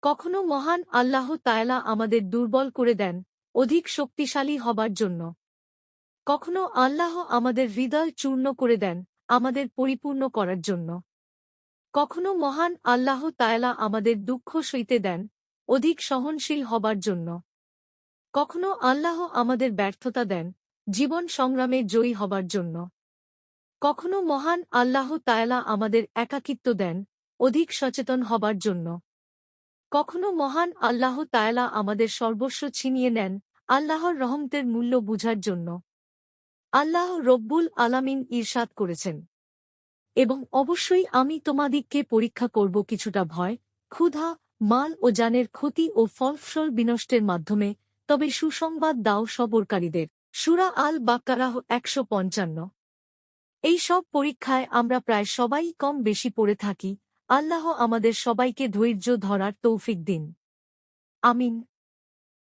কখনো মহান আল্লাহ তাআলা আমাদের দুর্বল করে দেন অধিক শক্তিশালী হবার জন্য। কখনো আল্লাহ আমাদের হৃদয় চূর্ণ করে দেন আমাদের পরিপূর্ণ করার জন্য। কখনো মহান আল্লাহ তাআলা আমাদের দুঃখ সইতে দেন অধিক সহনশীল হবার জন্য। কখনো আল্লাহ আমাদের ব্যর্থতা দেন জীবন সংগ্রামে জয়ী হবার জন্য। কখনো মহান আল্লাহ তাআলা আমাদের একাকিত্ব দেন অধিক সচেতন হবার জন্য। কখনো মহান আল্লাহ তাআলা আমাদের সর্বস্ব ছিনিয়ে নেন আল্লাহর রহমতের মূল্য বুঝার জন্য। আল্লাহ রব্বুল আলামিন ইরশাদ করেছেন, এবং অবশ্যই আমি তোমাদিগকে পরীক্ষা করব কিছুটা ভয়, ক্ষুধা, মাল ও জানের ক্ষতি ও ফলফসল বিনষ্টের মাধ্যমে, তবে সুসংবাদ দাও সবরকারীদের। সূরা আল বাকারাহ ১৫৫। এই সব পরীক্ষায় আমরা প্রায় সবাই কম বেশি পড়ে থাকি। আল্লাহ আমাদের সবাইকে ধৈর্য ধরার তৌফিক দিন। আমিন।